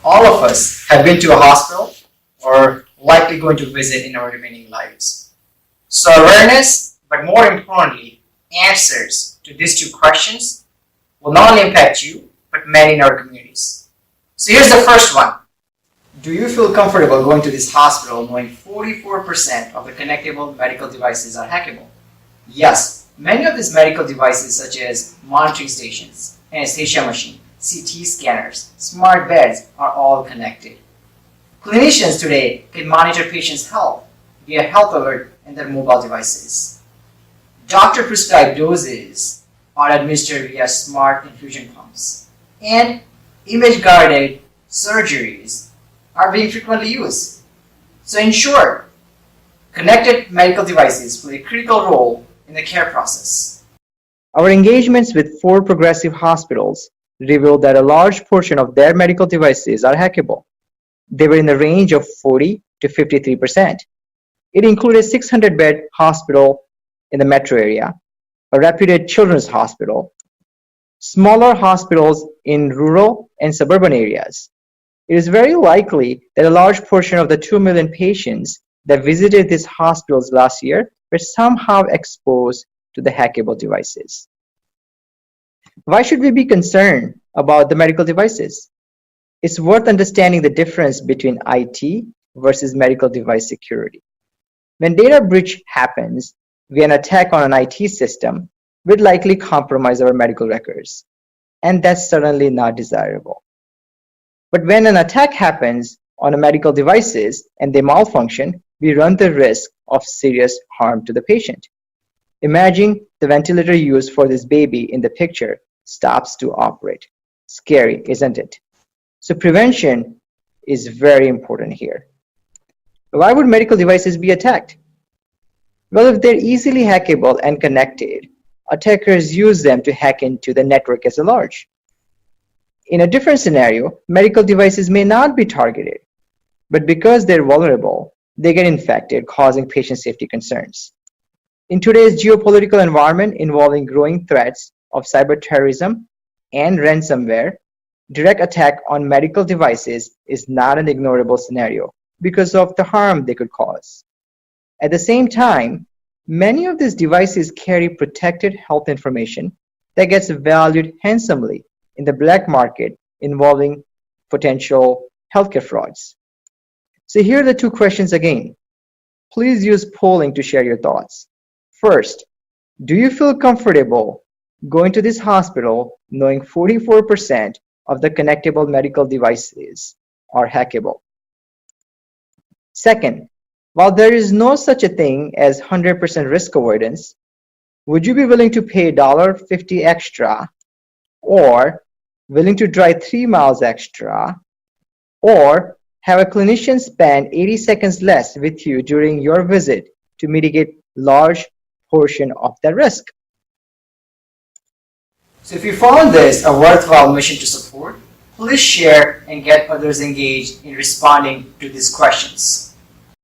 All of us have been to a hospital or likely going to visit in our remaining lives. So awareness, but more importantly, answers to these two questions will not only impact you, but many in our communities. So here's the first one. Do you feel comfortable going to this hospital knowing 44% of the connectable medical devices are hackable? Yes, many of these medical devices such as monitoring stations, anesthesia machine, CT scanners, smart beds are all connected. Clinicians today can monitor patients' health via health alert in their mobile devices. Doctor-prescribed doses are administered via smart infusion pumps. And image-guided surgeries are being frequently used. So in short, connected medical devices play a critical role in the care process. Our engagements with 4 progressive hospitals revealed that a large portion of their medical devices are hackable. They were in the range of 40 to 53%. It included a 600-bed hospital in the metro area, a reputed children's hospital, smaller hospitals in rural and suburban areas. It is very likely that a large portion of the 2 million patients that visited these hospitals last year were somehow exposed to the hackable devices. Why should we be concerned about the medical devices? It's worth understanding the difference between IT versus medical device security. When data breach happens via an attack on an IT system, we'd likely compromise our medical records, and that's certainly not desirable. But when an attack happens on a medical devices and they malfunction, we run the risk of serious harm to the patient. Imagine the ventilator used for this baby in the picture stops to operate. Scary, isn't it? So prevention is very important here. Why would medical devices be attacked? Well, if they're easily hackable and connected, attackers use them to hack into the network as a large. In a different scenario, medical devices may not be targeted, but because they're vulnerable, they get infected, causing patient safety concerns. In today's geopolitical environment involving growing threats of cyber terrorism and ransomware, direct attack on medical devices is not an ignorable scenario because of the harm they could cause. At the same time, many of these devices carry protected health information that gets valued handsomely in the black market involving potential healthcare frauds. So here are the 2 questions again. Please use polling to share your thoughts. First, do you feel comfortable going to this hospital knowing 44% of the connectable medical devices are hackable? Second, while there is no such a thing as 100% risk avoidance, would you be willing to pay $1.50 extra, or willing to drive 3 miles extra, or have a clinician spend 80 seconds less with you during your visit to mitigate large portion of the risk? So if you found this a worthwhile mission to support, please share and get others engaged in responding to these questions.